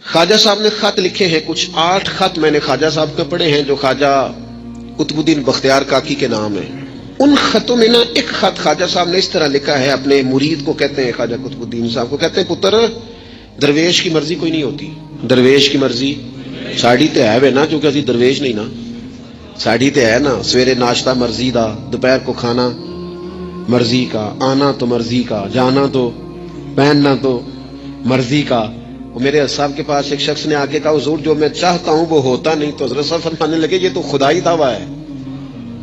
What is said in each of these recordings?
خواجہ صاحب نے خط لکھے ہیں کچھ 8 خط میں نے خواجہ صاحب کے پڑھے ہیں جو خواجہ قطب الدین بختیار کاکی کے نام ہے. ان خطوں میں نا ایک خط خواجہ صاحب نے اس طرح لکھا ہے اپنے مرید کو، کہتے ہیں خواجہ قطب الدین صاحب کو، کہتے ہیں پتر درویش کی مرضی کوئی نہیں ہوتی. درویش کی مرضی ساڑی تے ہے نا، چونکہ اسی درویش نہیں نا، ساڑی تے ہے نا. سویرے ناشتہ مرضی دا، دوپہر کو کھانا مرضی کا، آنا تو مرضی کا، جانا تو، پہننا تو مرضی کا. میرے صاحب کے پاس ایک شخص نے آ کے کہا حضور جو میں چاہتا ہوں وہ ہوتا نہیں. تو حضرت صاحب فرمانے لگے یہ تو خدائی دعویٰ ہے،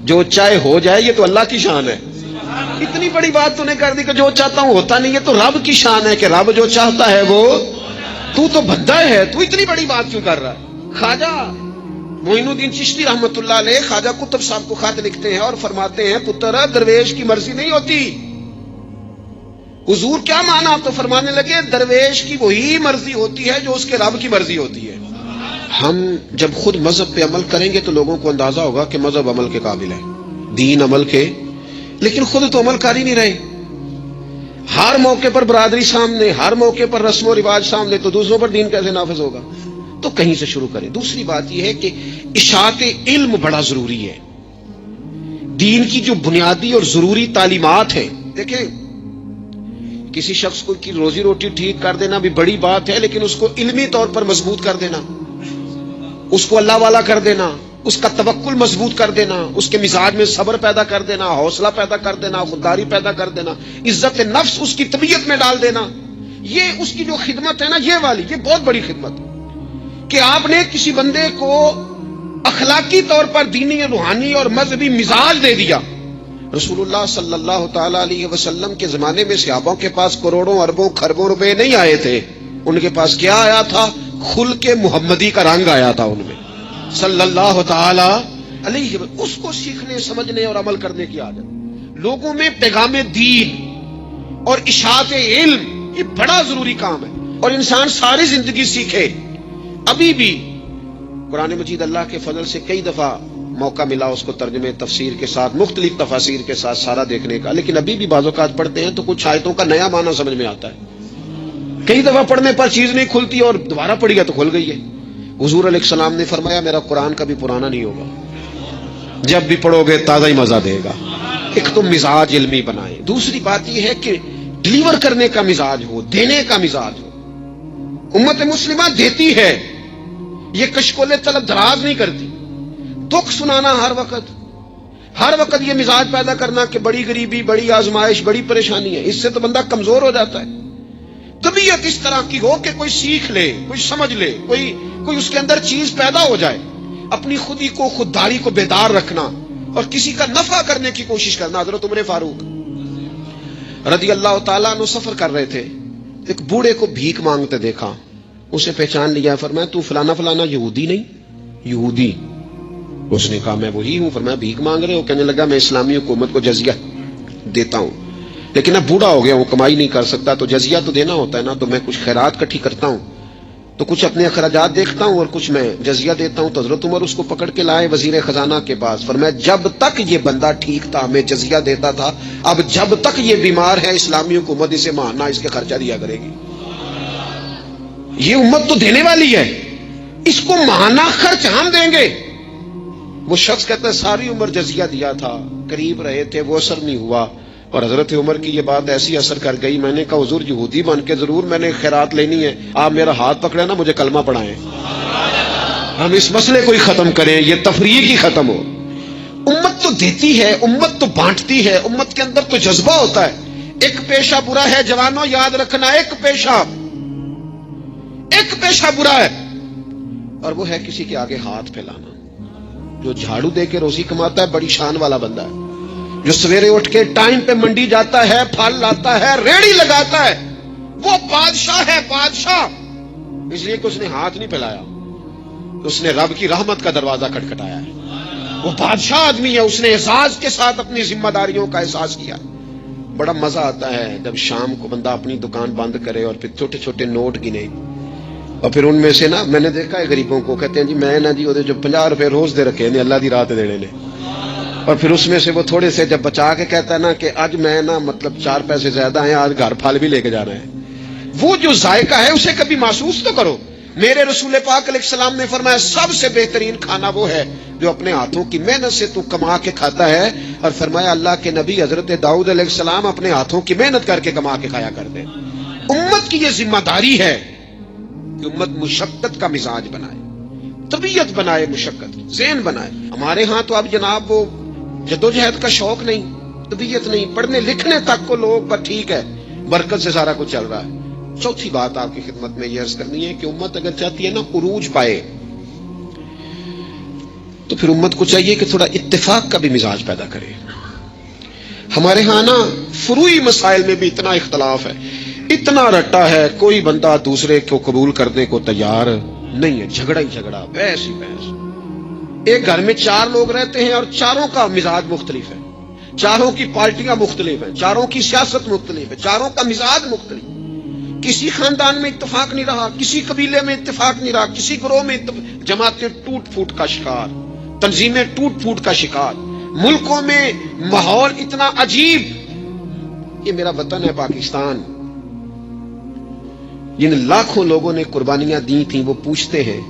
جو چاہے ہو جائے یہ تو اللہ کی شان ہے. اتنی بڑی بات تو نے کر دی کہ جو چاہتا ہوں ہوتا نہیں، یہ تو رب کی شان ہے کہ رب جو چاہتا ہے وہ، تو بندہ ہے، تو اتنی بڑی بات کیوں کر رہا ہے. خواجہ معین الدین چشتی رحمت اللہ علیہ خواجہ قطب صاحب کو خط لکھتے ہیں اور فرماتے ہیں پتر درویش کی مرضی نہیں ہوتی. حضور کیا مانا؟ تو فرمانے لگے درویش کی وہی مرضی ہوتی ہے جو اس کے رب کی مرضی ہوتی ہے. ہم جب خود مذہب پہ عمل کریں گے تو لوگوں کو اندازہ ہوگا کہ مذہب عمل کے قابل ہے، دین عمل کے، لیکن خود تو عمل کر ہی نہیں رہے. ہر موقع پر برادری سامنے، ہر موقع پر رسم و رواج سامنے، تو دوسروں پر دین کیسے نافذ ہوگا؟ تو کہیں سے شروع کریں. دوسری بات یہ ہے کہ اشاعت علم بڑا ضروری ہے. دین کی جو بنیادی اور ضروری تعلیمات ہیں، دیکھیں کسی شخص کو کی روزی روٹی ٹھیک کر دینا بھی بڑی بات ہے، لیکن اس کو علمی طور پر مضبوط کر دینا، اس کو اللہ والا کر دینا، اس کا توکل مضبوط کر دینا، اس کے مزاج میں صبر پیدا کر دینا، حوصلہ پیدا کر دینا، خودداری پیدا کر دینا، عزت نفس اس کی طبیعت میں ڈال دینا، یہ اس کی جو خدمت ہے نا، یہ والی، یہ بہت بڑی خدمت ہے کہ آپ نے کسی بندے کو اخلاقی طور پر دینی، روحانی اور مذہبی مزاج دے دیا. رسول اللہ صلی اللہ تعالی علیہ وسلم کے زمانے میں صحابوں کے پاس کروڑوں اربوں خربوں روپے نہیں آئے تھے. ان کے پاس کیا آیا تھا؟ خلق محمدی کا رنگ آیا تھا ان میں صلی اللہ تعالی علیہ وسلم. اس کو سیکھنے، سمجھنے اور عمل کرنے کی عادت. لوگوں میں پیغام دین اور اشاعت علم یہ بڑا ضروری کام ہے، اور انسان ساری زندگی سیکھے. ابھی بھی قرآن مجید اللہ کے فضل سے کئی دفعہ موقع ملا اس کو ترجمے تفسیر کے ساتھ، مختلف تفاسیر کے ساتھ سارا دیکھنے کا، لیکن ابھی بھی بعض اوقات پڑھتے ہیں تو کچھ آیتوں کا نیا معنی سمجھ میں آتا ہے. کئی دفعہ پڑھنے پر چیز نہیں کھلتی اور دوبارہ پڑھی ہے تو کھل گئی ہے. حضور علیہ السلام نے فرمایا میرا قرآن کبھی پرانا نہیں ہوگا، جب بھی پڑھو گے تازہ ہی مزہ دے گا. ایک تو مزاج علمی بنائے، دوسری بات یہ ہے کہ ڈلیور کرنے کا مزاج ہو، دینے کا مزاج ہو. امت مسلمہ دیتی ہے، یہ کشکول طلب دراز نہیں کرتی. دکھ سنانا ہر وقت یہ مزاج پیدا کرنا کہ بڑی غریبی، بڑی آزمائش، بڑی پریشانی ہے، اس سے تو بندہ کمزور ہو جاتا ہے. طبیعت اس طرح کی ہو کہ کوئی سیکھ لے، کوئی سمجھ لے، کوئی اس کے اندر چیز پیدا ہو جائے. اپنی خودی کو، خودداری کو بیدار رکھنا اور کسی کا نفع کرنے کی کوشش کرنا. حضرت عمر فاروق رضی اللہ تعالیٰ عنہ سفر کر رہے تھے، ایک بوڑھے کو بھیک مانگتے دیکھا، اسے پہچان لیا. فرمایا تو فلانا فلانا یہودی نہیں؟ یہودی. اس نے کہا میں وہی ہوں. فرمایا بھیک مانگ رہے ہو؟ کہنے لگا میں اسلامی حکومت کو جزیہ دیتا ہوں، لیکن اب بوڑھا ہو گیا ہوں، کمائی نہیں کر سکتا، تو جزیہ تو دینا ہوتا ہے نا، تو میں کچھ خیرات کٹھی کرتا ہوں، تو کچھ اپنے اخراجات دیکھتا ہوں اور کچھ میں جزیہ دیتا ہوں. تو حضرت عمر اس کو پکڑ کے لائے وزیر خزانہ کے پاس. فرمایا جب تک یہ بندہ ٹھیک تھا میں جزیہ دیتا تھا، اب جب تک یہ بیمار ہے اسلامی حکومت اسے ماہانہ اس کے خرچہ دیا کرے گی. یہ امت تو دینے والی ہے، اس کو ماہانہ خرچ ہم دیں گے. وہ شخص کہتا ہے ساری عمر جزیہ دیا تھا، قریب رہے تھے، وہ اثر نہیں ہوا. اور حضرت عمر کی یہ بات ایسی اثر کر گئی، میں نے کہا حضور یہودی بن کے ضرور میں نے خیرات لینی ہے، آپ میرا ہاتھ پکڑے نا، مجھے کلمہ پڑھائیں، ہم اس مسئلے کو ہی ختم کریں، یہ تفریق ہی ختم ہو. امت تو دیتی ہے، امت تو بانٹتی ہے، امت کے اندر تو جذبہ ہوتا ہے. ایک پیشہ برا ہے جوانوں، یاد رکھنا، ایک پیشہ برا ہے، اور وہ ہے کسی کے آگے ہاتھ پھیلانا. جو جھاڑو دے کے روزی کماتا ہے بڑی شان والا بندہ ہے. جو سویرے اٹھ کے ٹائم پہ منڈی جاتا ہے، پھل لاتا ہے، ریڑھی لگاتا ہے، وہ بادشاہ ہے، بادشاہ. اس لیے کہ اس نے ہاتھ نہیں پھیلایا، اس نے رب کی رحمت کا دروازہ کھٹکھٹایا ہے. وہ بادشاہ آدمی ہے، اس نے اعزاز کے ساتھ اپنی ذمہ داریوں کا احساس کیا. بڑا مزہ آتا ہے جب شام کو بندہ اپنی دکان بند کرے اور پھر چھوٹے چھوٹے نوٹ گنے، اور پھر ان میں سے نا میں نے دیکھا ہے غریبوں کو کہتے ہیں جی میں نا جی جو 50 روپے روز دے رکھے ہیں اللہ دی رات دینے نے، اور پھر اس میں سے وہ تھوڑے سے جب بچا کے کہتا ہے نا کہ آج میں نا مطلب 4 پیسے زیادہ ہیں، آج گھر پھل بھی لے کے جانا ہے. وہ جو ذائقہ ہے اسے کبھی محسوس تو کرو. میرے رسول پاک علیہ السلام نے فرمایا سب سے بہترین کھانا وہ ہے جو اپنے ہاتھوں کی محنت سے تو کما کے کھاتا ہے، اور فرمایا اللہ کے نبی حضرت داؤد علیہ السلام اپنے ہاتھوں کی محنت کر کے کما کے کھایا کرتے ہیں۔ امت کی یہ ذمہ داری ہے کہ امت مشقت کا مزاج بنائے، طبیعت بنائے، مشقت ذہن بنائے۔ ہمارے ہاں تو اب جناب وہ جدوجہد کا شوق نہیں، طبیعت نہیں، پڑھنے لکھنے تک کو لوگ پر ٹھیک ہے، برکت سے سارا کچھ چل رہا ہے۔ چوتھی بات آپ کی خدمت میں یہ عرض کرنی ہے کہ امت اگر چاہتی ہے نا عروج پائے، تو پھر امت کو چاہیے کہ تھوڑا اتفاق کا بھی مزاج پیدا کرے۔ ہمارے ہاں نا فروعی مسائل میں بھی اتنا اختلاف ہے، اتنا رٹا ہے، کوئی بندہ دوسرے کو قبول کرنے کو تیار نہیں ہے، جھگڑا ہی جھگڑا، بحث ہی بحث۔ ایک گھر میں 4 لوگ رہتے ہیں اور چاروں کا مزاج مختلف ہے، چاروں کی پارٹیاں مختلف ہیں، چاروں کی سیاست مختلف ہے، چاروں کا مزاج مختلف۔ کسی خاندان میں اتفاق نہیں رہا، کسی قبیلے میں اتفاق نہیں رہا، کسی گروہ میں جماعتیں ٹوٹ پھوٹ کا شکار، تنظیمیں ٹوٹ پھوٹ کا شکار، ملکوں میں ماحول اتنا عجیب۔ یہ میرا وطن ہے پاکستان، جن لاکھوں لوگوں نے قربانیاں دی تھیں وہ پوچھتے ہیں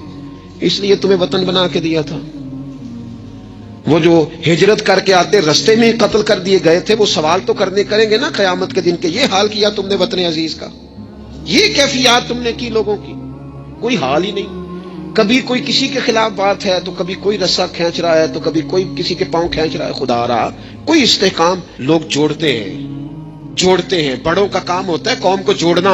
اس لیے تمہیں وطن بنا کے دیا تھا؟ وہ جو ہجرت کر کے آتے رستے میں قتل کر دیے گئے تھے، وہ سوال تو کریں گے نا قیامت کے دن کہ یہ حال کیا تم نے وطن عزیز کا، یہ کیفیات تم نے کی لوگوں کی؟ کوئی حال ہی نہیں۔ کبھی کوئی کسی کے خلاف بات ہے تو کبھی کوئی رسا کھینچ رہا ہے تو کبھی کوئی کسی کے پاؤں کھینچ رہا ہے۔ خدا رہا کوئی استحکام لوگ جوڑتے ہیں۔ بڑوں کا کام ہوتا ہے قوم کو جوڑنا،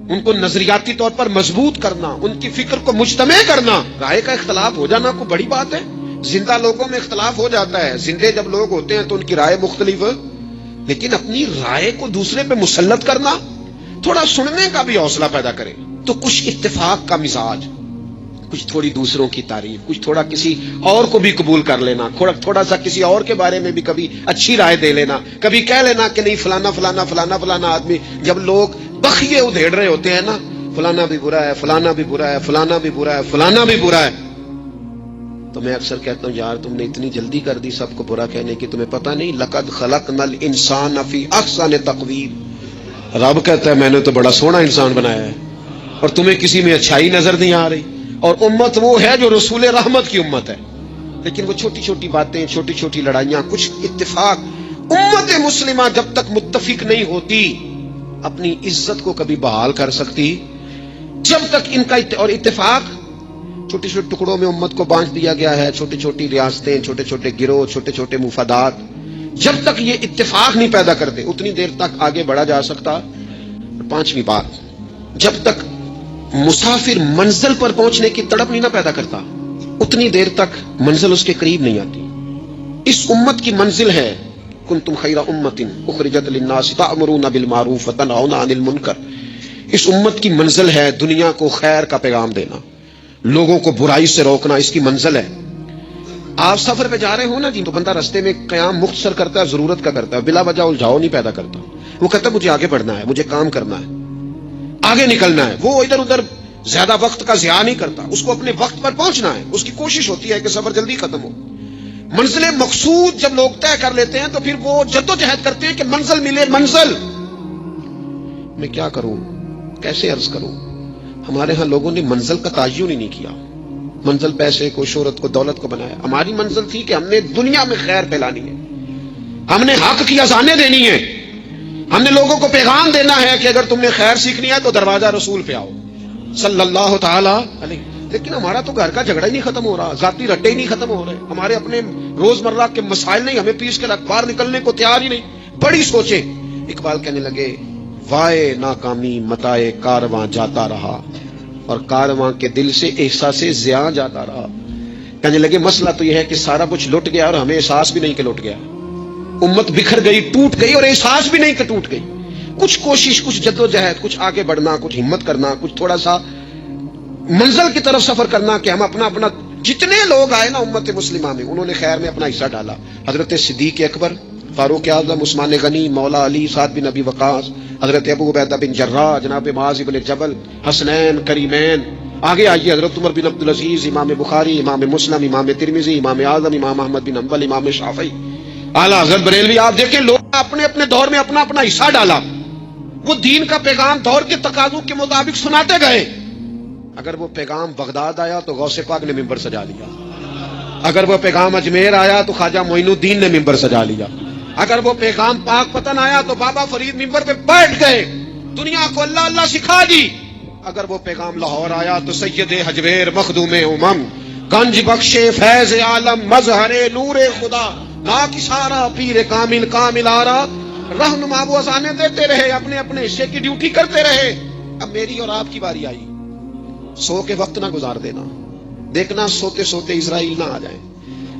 ان کو نظریاتی طور پر مضبوط کرنا، ان کی فکر کو مجتمع کرنا۔ رائے کا اختلاف ہو جانا کوئی بڑی بات ہے؟ زندہ لوگوں میں اختلاف ہو جاتا ہے، زندے جب لوگ ہوتے ہیں تو ان کی رائے مختلف، لیکن اپنی رائے کو دوسرے پہ مسلط کرنا، تھوڑا سننے کا بھی حوصلہ پیدا کرے تو کچھ اتفاق کا مزاج، کچھ تھوڑی دوسروں کی تعریف، کچھ تھوڑا کسی اور کو بھی قبول کر لینا، تھوڑا سا کسی اور کے بارے میں بھی کبھی اچھی رائے دے لینا، کبھی کہہ لینا کہ نہیں فلانا فلانا فلانا فلانا آدمی۔ جب لوگ بخیے ادھیڑ رہے ہوتے ہیں نا، فلانا بھی برا ہے، فلانا بھی برا ہے، فلانا بھی برا ہے، فلانا بھی برا ہے، تو میں اکثر کہتا ہوں یار تم نے اتنی جلدی کر دی سب کو برا کہنے کی، تمہیں پتہ نہیں لقد خلقنا الانسان فی احسن تقویم۔ رب کہتا ہے میں نے تو بڑا سونا انسان بنایا ہے اور تمہیں کسی میں اچھائی نظر نہیں آ رہی۔ اور امت وہ ہے جو رسول رحمت کی امت ہے، لیکن وہ چھوٹی چھوٹی باتیں، چھوٹی چھوٹی لڑائیاں، کچھ اتفاق۔ امت مسلمہ جب تک متفق نہیں ہوتی اپنی عزت کو کبھی بحال کر سکتی، جب تک ان کا اور اتفاق چھوٹے چھوٹے ٹکڑوں میں امت کو بانٹ دیا گیا ہے، چھوٹی چھوٹی ریاستیں، چھوٹے چھوٹے گروہ، چھوٹے چھوٹے مفادات، جب تک یہ اتفاق نہیں پیدا کرتے اتنی دیر تک آگے بڑھا جا سکتا۔ 5ویں بات، جب تک مسافر منزل پر پہنچنے کی تڑپ نہیں نہ پیدا کرتا اتنی دیر تک منزل اس کے قریب نہیں آتی۔ اس امت کی منزل ہے کنتم خیر امت اخرجت للناس تأمرون بالمعروف وتنہون عن المنکر۔ اس امت کی منزل ہے دنیا کو خیر کا پیغام دینا، لوگوں کو برائی سے روکنا، اس کی منزل ہے۔ آپ سفر پہ جا رہے ہو نا جی، تو بندہ رستے میں قیام مختصر کرتا ہے، ضرورت کا کرتا ہے، بلا وجہ الجھاؤ نہیں پیدا کرتا۔ وہ کہتا ہے مجھے آگے بڑھنا ہے، مجھے کام کرنا ہے، آگے نکلنا ہے۔ وہ ادھر ادھر زیادہ وقت کا ضیاع نہیں کرتا، اس کو اپنے وقت پر پہنچنا ہے، اس کی کوشش ہوتی ہے کہ سفر جلدی ختم ہو۔ منزل مقصود جب لوگ طے کر لیتے ہیں تو پھر وہ جدوجہد کرتے ہیں کہ منزل ملے۔ منزل میں کیا کروں، کیسے عرض کروں؟ ہمارے ہاں لوگوں نے منزل کا تعین ہی نہیں کیا، منزل پیسے کو، شہرت کو، دولت کو بنایا۔ ہماری منزل تھی کہ ہم نے دنیا میں خیر پھیلانی ہے، ہم نے حق کی اذانیں دینی ہے، ہم نے لوگوں کو پیغام دینا ہے کہ اگر تم نے خیر سیکھنی ہے تو دروازہ رسول پہ آؤ صلی اللہ تعالی علیہ۔ لیکن ہمارا تو گھر کا جھگڑا ہی نہیں ختم ہو رہا، ذاتی رٹے ہی نہیں ختم ہو رہے، ہمارے اپنے روزمرہ کے مسائل نہیں، ہمیں پیس کے باہر نکلنے کو تیار ہی نہیں۔ بڑی سوچیں۔ اقبال کہنے لگے وائے ناکامی متائے کارواں جاتا رہا، اور کارواں کے دل سے احساس زیاں جاتا رہا۔ کہنے لگے مسئلہ تو یہ ہے کہ سارا کچھ لٹ گیا اور ہمیں احساس بھی نہیں کہ لٹ گیا، امت بکھر گئی، ٹوٹ گئی، اور احساس بھی نہیں کہ ٹوٹ گئی۔ کچھ کوشش، کچھ جدوجہد، کچھ آگے بڑھنا، کچھ ہمت کرنا، کچھ تھوڑا سا منزل کی طرف سفر کرنا کہ ہم اپنا جتنے لوگ آئے نا امت مسلمہ میں انہوں نے خیر میں اپنا حصہ ڈالا۔ حضرت صدیق اکبر، فاروق اعظم، عثمان غنی، مولا علی، سعد بن ابی وقاص، حضرت ابو عبیدہ بن جراح، جناب معاذ بن جبل، حسنین، کریمین، آگے آئیے حضرت عمر بن عبدالعزیز، امام بخاری، امام مسلم، امام ترمذی، امام اعظم، امام احمد بن حنبل، امام شافعی، اعلیٰ حضرت بریلوی۔ آپ دیکھیں لوگ اپنے اپنے دور میں اپنا حصہ ڈالا، وہ دین کا پیغام دور کے تقاضوں کے مطابق سناتے گئے۔ اگر وہ پیغام بغداد آیا تو غوث پاک نے ممبر سجا لیا، اگر وہ پیغام اجمیر آیا تو خواجہ معین الدین نے ممبر سجا لیا، اگر وہ پیغام پاک پتن آیا تو بابا فرید ممبر پہ بیٹھ گئے، دنیا کو اللہ اللہ سکھا دی، اگر وہ پیغام لاہور آیا تو سید حجویر مخدوم امم، گنج بخش فیض عالم، مظہر نور خدا، ناکسارا پیر کامل کامل آرا، رہنما وہ اذانیں دیتے رہے، اپنے اپنے حصے کی ڈیوٹی کرتے رہے۔ اب میری اور آپ کی باری آئی، سو کے وقت نہ گزار دینا، دیکھنا سوتے سوتے اسرائیل نہ آ جائے،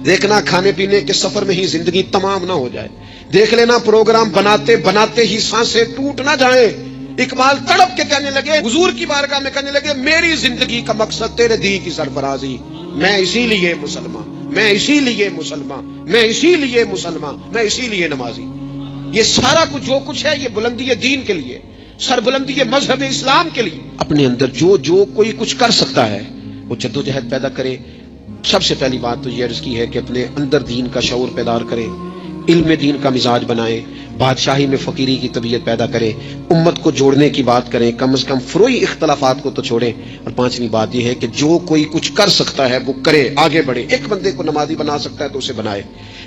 دیکھنا کھانے پینے کے سفر میں ہی زندگی تمام نہ ہو جائے، دیکھ لینا پروگرام بناتے بناتے ہی سانسیں ٹوٹ نہ جائیں۔ اقبال تڑپ کے کہنے لگے، حضور کی بارگاہ میں کہنے لگے، میری زندگی کا مقصد تیرے دین کی سرفرازی، میں اسی لیے مسلمان، میں اسی لیے مسلمان، میں اسی لیے مسلمان، میں اسی لیے نمازی۔ یہ سارا کچھ جو کچھ ہے یہ بلندی دین کے لیے، سربلندی مذہب اسلام کے لیے۔ اپنے اندر جو کوئی کچھ کر سکتا ہے وہ جدوجہد پیدا کرے۔ سب سے پہلی بات تو یہ عرض کی ہے کہ اپنے اندر دین کا شعور بیدار کرے، علم دین کا مزاج بنائے، بادشاہی میں فقیری کی طبیعت پیدا کرے، امت کو جوڑنے کی بات کریں، کم از کم فروئی اختلافات کو تو چھوڑیں۔ اور پانچویں بات یہ ہے کہ جو کوئی کچھ کر سکتا ہے وہ کرے، آگے بڑھے۔ ایک بندے کو نمازی بنا سکتا ہے تو اسے بنائے،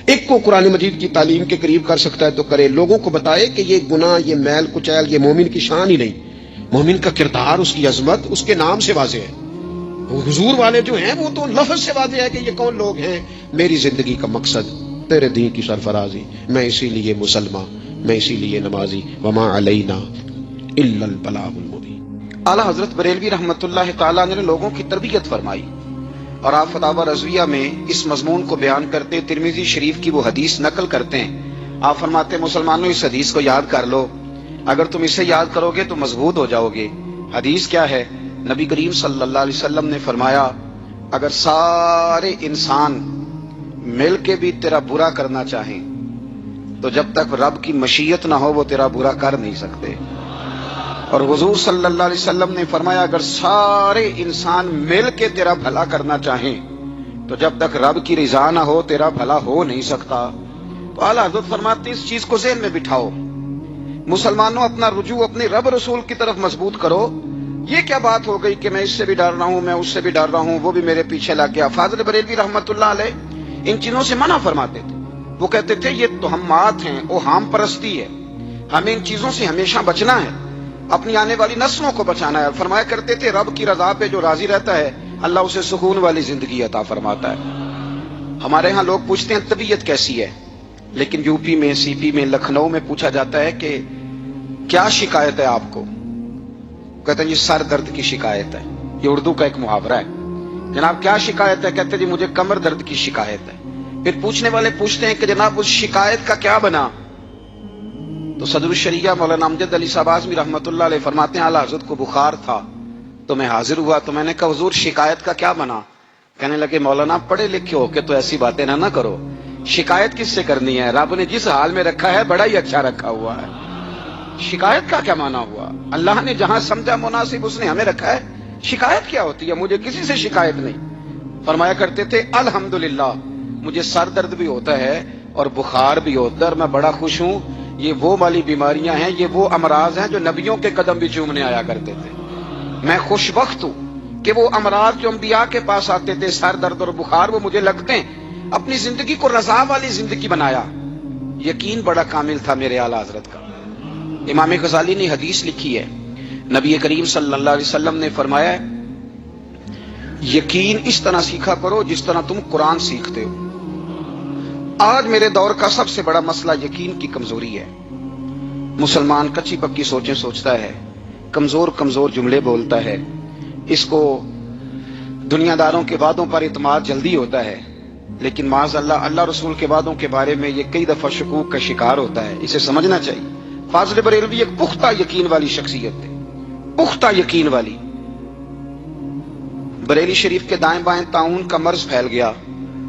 ایک کو قرآن مجید کی تعلیم کے قریب کر سکتا ہے تو کرے، لوگوں کو بتائے کہ یہ گناہ، یہ میل کچیل، یہ مومن کی شان ہی نہیں، مومن کا کردار، اس کی عظمت اس کے نام سے واضح ہے۔ حضور والے جو ہیں وہ تو لفظ سے واضح ہے کہ یہ کون لوگ ہیں۔ میری زندگی کا مقصد تیرے دین کی سرفرازی، میں اسی لیے مسلمان، میں اسی لیے نمازی، وما علینا الا البلاغ المبین۔ اعلیٰ حضرت بریلوی رحمۃ اللہ تعالیٰ نے لوگوں کی تربیت فرمائی، اور آپ فتاوی رضویہ میں اس مضمون کو بیان کرتے ترمذی شریف کی وہ حدیث نقل کرتے ہیں۔ آپ فرماتے ہیں، مسلمانوں اس حدیث کو یاد کر لو، اگر تم اسے یاد کرو گے تو مضبوط ہو جاؤ گے۔ حدیث کیا ہے؟ نبی کریم صلی اللہ علیہ وسلم نے فرمایا، اگر سارے انسان مل کے بھی تیرا برا کرنا چاہیں تو جب تک رب کی مشیت نہ ہو وہ تیرا برا کر نہیں سکتے۔ اور حضور صلی اللہ علیہ وسلم نے فرمایا، اگر سارے انسان مل کے تیرا بھلا کرنا چاہیں تو جب تک رب کی رضا نہ ہو تیرا بھلا ہو نہیں سکتا۔ تو اعلیٰ حضرت فرماتے اس چیز کو ذہن میں بٹھاؤ، مسلمانوں اپنا رجوع اپنے رب رسول کی طرف مضبوط کرو۔ یہ کیا بات ہو گئی کہ میں اس سے بھی ڈر رہا ہوں، میں اس سے بھی ڈر رہا ہوں، وہ بھی میرے پیچھے لگ گیا۔ فاضل بریلوی رحمۃ اللہ علیہ ان چیزوں سے منع فرماتے تھے۔ وہ کہتے تھے یہ توہمات ہیں، اوہام پرستی ہے، ہمیں ان چیزوں سے ہمیشہ بچنا ہے، اپنی آنے والی نسلوں کو بچانا ہے۔ فرمایا کرتے تھے، رب کی رضا پہ جو راضی رہتا ہے اللہ اسے سکون والی زندگی عطا فرماتا ہے۔ ہمارے ہاں لوگ پوچھتے ہیں طبیعت کیسی ہے، لیکن یو پی میں، سی پی میں، لکھنؤ میں پوچھا جاتا ہے کہ کیا شکایت ہے آپ کو؟ کہتے ہیں یہ سر درد کی شکایت ہے۔ یہ اردو کا ایک محاورہ ہے۔ جناب کیا شکایت ہے؟ کہتے ہیں جی مجھے کمر درد کی شکایت ہے۔ پھر پوچھنے والے پوچھتے ہیں کہ جناب اس شکایت کا کیا بنا؟ تو صدر الشریعہ مولانا امجد علی صاحب اعظمی رحمۃ اللہ علیہ فرماتے ہیں، اعلیٰ حضرت کو بخار تھا تو میں حاضر ہوا، تو میں نے کہا حضور شکایت کا کیا بنا؟ کہنے لگے مولانا پڑھے لکھے ہو کے تو ایسی باتیں نہ کرو، شکایت کس سے کرنی ہے؟ رب نے جس حال میں رکھا ہے بڑا ہی اچھا رکھا ہوا ہے، شکایت کا کیا معنی ہوا؟ اللہ نے جہاں سمجھا مناسب اس نے ہمیں رکھا ہے، شکایت کیا ہوتی ہے؟ مجھے کسی سے شکایت نہیں۔ فرمایا کرتے تھے الحمدللہ مجھے سر درد بھی ہوتا ہے اور بخار بھی ہوتا ہے اور میں بڑا خوش ہوں، یہ وہ والی بیماریاں ہیں، یہ وہ امراض ہیں جو نبیوں کے قدم بھی چومنے آیا کرتے تھے۔ میں خوش بخت ہوں کہ وہ امراض جو انبیاء کے پاس آتے تھے، سر درد اور بخار، وہ مجھے لگتے ہیں۔ اپنی زندگی کو رضا والی زندگی بنایا، یقین بڑا کامل تھا میرے اعلیٰ حضرت کا۔ امام غزالی نے حدیث لکھی ہے، نبی کریم صلی اللہ علیہ وسلم نے فرمایا ہے، یقین اس طرح سیکھا کرو جس طرح تم قرآن سیکھتے ہو۔ آج میرے دور کا سب سے بڑا مسئلہ یقین کی کمزوری ہے۔ مسلمان کچی پکی سوچیں سوچتا ہے، کمزور کمزور جملے بولتا ہے، اس کو دنیا داروں کے وعدوں پر اعتماد جلدی ہوتا ہے، لیکن معاذ اللہ اللہ رسول کے وعدوں کے بارے میں یہ کئی دفعہ شکوک کا شکار ہوتا ہے۔ اسے سمجھنا چاہیے۔ فاضل بریلوی ایک پختہ یقین والی شخصیت تھے، پختہ یقین والی۔ بریلی شریف کے دائیں بائیں طاعون کا مرض پھیل گیا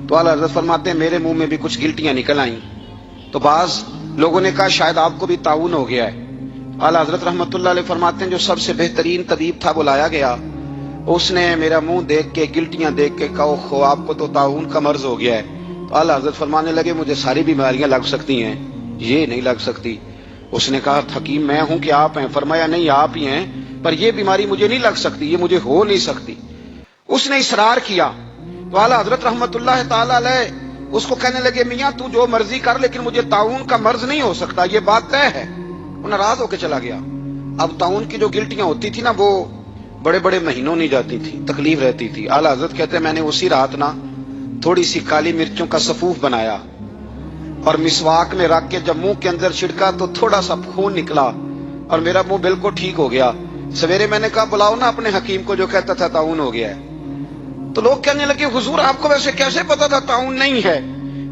تو اعلیٰ حضرت فرماتے ہیں میرے منہ میں بھی کچھ گلٹیاں نکل آئیں، تو بعض لوگوں نے کہا شاید آپ کو بھی طاعون ہو گیا ہے۔ اعلیٰ حضرت رحمۃ اللہ علیہ فرماتے ہیں جو سب سے بہترین طبیب تھا وہ لایا گیا، اس نے میرا منہ دیکھ کے گلٹیاں دیکھ کے کہا خو آپ کو تو طاعون کا مرض ہو گیا ہے۔ تو اعلیٰ حضرت فرمانے لگے مجھے ساری بیماریاں لگ سکتی ہیں، یہ نہیں لگ سکتی۔ اس نے کہا حکیم میں ہوں کہ آپ ہیں؟ فرمایا نہیں آپ ہی ہیں، پر یہ بیماری مجھے نہیں لگ سکتی، یہ مجھے ہو نہیں سکتی. اس نے اصرار کیا تو اعلیٰ حضرت رحمت اللہ تعالی علیہ اس کو کہنے لگے میاں تو جو مرضی کر لیکن مجھے طاعون کا مرض نہیں ہو سکتا، یہ بات طے ہے. وہ ناراض ہو کے چلا گیا. اب طاعون کی جو گلٹیاں ہوتی تھی نا وہ بڑے بڑے مہینوں نہیں جاتی تھی، تکلیف رہتی تھی. اعلیٰ حضرت کہتے ہیں میں نے اسی رات نا تھوڑی سی کالی مرچوں کا سفوف بنایا اور مسواک میں رکھ کے جب منہ کے اندر چھڑکا تو تھوڑا سا خون نکلا اور میرا منہ بالکل ٹھیک ہو گیا. سویرے میں نے کہا بلاؤ نا اپنے حکیم کو جو کہتا تھا طاعون ہو گیا ہے. تو لوگ کہنے لگے حضور آپ کو ویسے کیسے پتا تھا طاعون نہیں ہے؟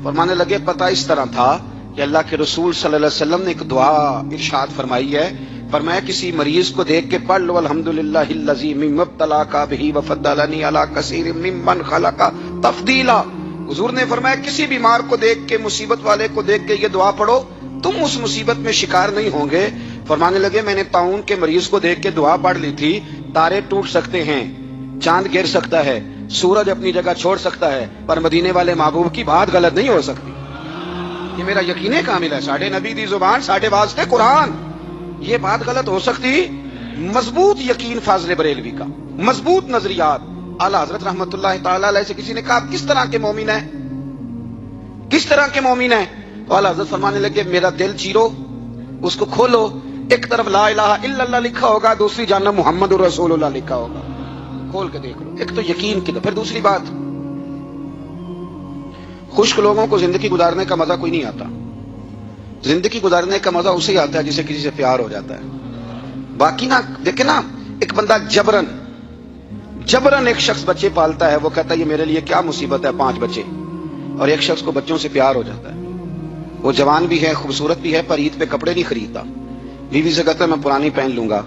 فرمانے لگے پتا اس طرح تھا کہ اللہ کے رسول صلی اللہ علیہ وسلم نے ایک دعا ارشاد فرمائی ہے. فرمایا کسی مریض کو دیکھ کے پڑھ لو الحمدللہ الذی مما ابتلاک بہ وفضلنی علی کثیر ممن خلق تفضیلا. حضور نے فرمایا کسی بیمار کو دیکھ کے، مصیبت والے کو دیکھ کے یہ دعا پڑھو، تم اس مصیبت میں شکار نہیں ہوں گے. فرمانے لگے میں نے طاعون کے مریض کو دیکھ کے دعا پڑھ لی تھی. تارے ٹوٹ سکتے ہیں، چاند گر سکتا ہے، سورج اپنی جگہ چھوڑ سکتا ہے، پر مدینے والے محبوب کی بات غلط نہیں ہو سکتی. یہ میرا یقین کامل ہے. ساڈے نبی دی زبان، ساڈے واسطے قرآن. یہ بات غلط ہو سکتی؟ مضبوط یقین فاضل بریلوی کا، مضبوط نظریات. اعلیٰ حضرت رحمت اللہ تعالی علیہ سے کسی نے کہا کس طرح کے مومن ہیں، کس طرح کے مومن ہیں؟ تو اعلیٰ حضرت فرمانے لگے میرا دل چیرو، اس کو کھولو، ایک طرف لا الہ الا اللہ لکھا ہوگا، دوسری جانب محمد رسول اللہ لکھا ہوگا. کھول کے دیکھ لو. ایک تو یقین کی. پھر دوسری بات، خشک لوگوں کو زندگی گزارنے کا مزہ کوئی نہیں آتا. زندگی گزارنے کا مزہ اسے آتا ہے جسے کسی سے پیار ہو جاتا ہے. باقی نا دیکھیں نا، ایک بندہ جبرن ایک شخص بچے پالتا ہے، وہ کہتا ہے یہ میرے لیے کیا مصیبت ہے 5 بچے، اور ایک شخص کو بچوں سے پیار ہو جاتا ہے. وہ جوان بھی ہے، خوبصورت بھی ہے، پر عید پہ کپڑے نہیں خریدتا. بیوی سے کہتا ہے میں پرانی پہن لوں گا،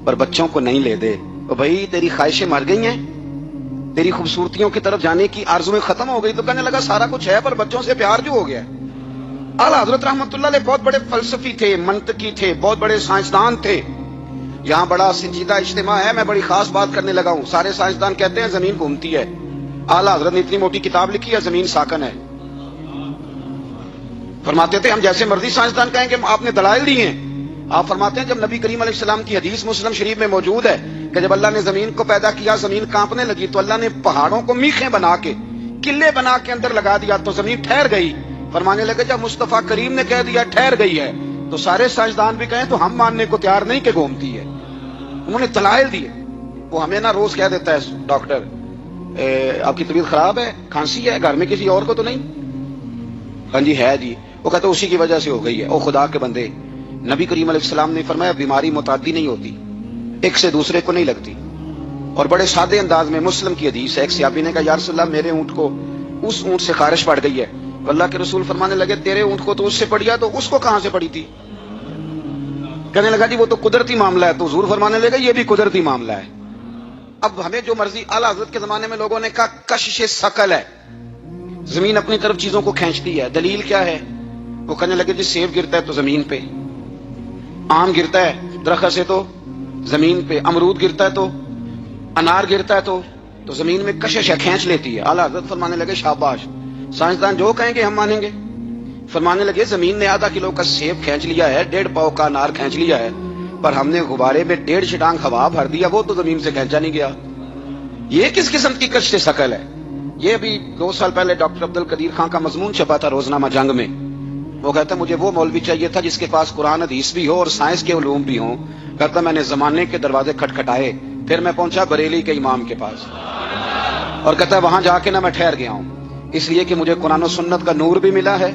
پر بچوں کو نہیں لے دے. تو بھائی تیری خواہشیں مر گئی ہیں، تیری خوبصورتیوں کی طرف جانے کی آرزویں ختم ہو گئی. تو کہنے لگا سارا کچھ ہے پر بچوں سے پیار جو ہو گیا. اعلیٰ حضرت رحمت اللہ علیہ بہت بڑے فلسفی تھے، منطقی تھے، بہت بڑے سائنسدان تھے. یہاں بڑا سنجیدہ اجتماع ہے، میں بڑی خاص بات کرنے لگا ہوں. سارے سائنسدان کہتے ہیں زمین گھومتی ہے. اعلیٰ حضرت نے اتنی موٹی کتاب لکھی ہے زمین ساکن ہے. فرماتے تھے ہم جیسے مرضی سائنسدان کہیں کہ آپ نے دلائل دی ہیں. آپ فرماتے ہیں جب نبی کریم علیہ السلام کی حدیث مسلم شریف میں موجود ہے کہ جب اللہ نے زمین کو پیدا کیا زمین کانپنے لگی تو اللہ نے پہاڑوں کو میخیں بنا کے، قلعے بنا کے اندر لگا دیا تو زمین ٹھہر گئی. فرمانے لگے جب مصطفیٰ کریم نے کہہ دیا ٹھہر گئی ہے تو سارے سائنسدان بھی کہیں تو ہم ماننے کو تیار نہیں کہ گھومتی ہے. انہوں نے دلائل دیے. وہ ہمیں نا روز کہہ دیتا ہے ڈاکٹر آپ کی طبیعت خراب ہے، کھانسی ہے، گھر میں کسی اور کو تو نہیں؟ ہاں جی ہے جی. وہ کہتا اسی کی وجہ سے ہو گئی ہے. او خدا کے بندے، نبی کریم علیہ السلام نے فرمایا بیماری متعدی نہیں ہوتی، ایک سے دوسرے کو نہیں لگتی. اور بڑے سادے انداز میں مسلم کی حدیث ہے. ایک صحابی نے کہا یا رسول اللہ میرے اونٹ کو اس اونٹ سے خارش پڑ گئی ہے. اللہ کے رسول فرمانے لگے تیرے اونٹ کو تو اس سے پڑی ہے تو اس کو کہاں سے پڑی تھی؟ کہنے لگا جی وہ تو قدرتی معاملہ ہے. تو حضور فرمانے لگے یہ بھی قدرتی معاملہ ہے. اب ہمیں جو مرضی، اعلیٰ حضرت کے زمانے میں لوگوں نے کہا کشش ثقل ہے، زمین اپنی طرف چیزوں کو کھینچتی ہے. دلیل کیا ہے؟ وہ کہنے لگے جی سیب گرتا ہے تو زمین پہ، آم گرتا ہے درخت سے تو زمین پہ، امرود گرتا ہے تو، انار گرتا ہے تو زمین میں کشش ہے، کھینچ لیتی ہے. اعلیٰ حضرت فرمانے لگے شاباش، سائنسدان جو کہیں گے ہم مانیں گے. فرمانے لگے زمین نے آدھا کلو کا سیب کھینچ لیا ہے، 1.5 پاؤ کا انار کھینچ لیا ہے، پر ہم نے غبارے میں 1.5 چھٹانگ ہوا بھر دیا، وہ تو زمین سے کھینچا نہیں گیا. یہ کس قسم کی کشش ثقل ہے؟ یہ بھی 2 سال پہلے ڈاکٹر عبد القدیر خان کا مضمون چھپا تھا روزنامہ جنگ میں. وہ کہتا مجھے وہ مولوی چاہیے تھا جس کے پاس قرآن حدیث بھی ہو اور سائنس کے علوم بھی ہوں. کہتا میں نے زمانے کے دروازے کھٹکھٹائے، پھر میں پہنچا بریلی کے امام کے پاس، اور کہتا وہاں جا کے میں ٹھہر گیا ہوں، اس لیے کہ مجھے قرآن و سنت کا نور بھی ملا ہے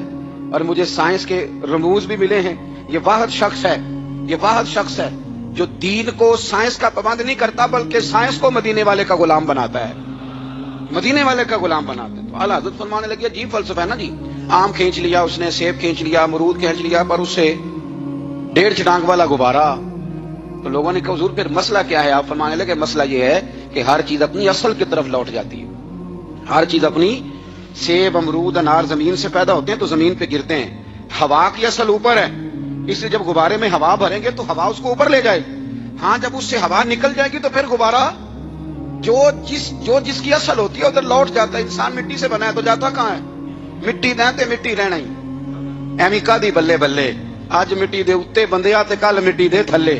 اور مجھے سائنس کے رموز بھی ملے ہیں. یہ واحد شخص ہے جو دین کو سائنس کا پابند نہیں کرتا بلکہ سائنس کو مدینے والے کا غلام بناتا ہے، مدینے والے کا غلام بناتے. تو اعلیٰ حضرت فرمانے لگے عجیب فلسفہ ہے نا جی. آم کھینچ لیا اس نے، سیب کھینچ لیا، امرود کھینچ لیا، پر اس سے 1.5 چھٹانگ والا غبارہ. تو لوگوں نے کہا حضور پھر مسئلہ کیا ہے؟ آپ فرمانے لگے مسئلہ یہ ہے کہ ہر چیز اپنی اصل کی طرف لوٹ جاتی ہے. ہر چیز اپنی، سیب امرود انار زمین سے پیدا ہوتے ہیں تو زمین پہ گرتے ہیں. ہوا کی اصل اوپر ہے، اس لیے جب غبارے میں ہوا بھریں گے تو ہوا اس کو اوپر لے جائے. ہاں جب اس سے ہوا نکل جائے گی تو پھر غبارہ جو جس کی اصل ہوتی ہے ادھر لوٹ جاتا ہے. انسان مٹی سے بنا ہے تو جاتا کہاں ہے؟ مٹی دیں تے مٹی رہنا ہی. ایویں کادی بلے بلے، اج مٹی دے اتے بندیا تے کل مٹی دے تھلے.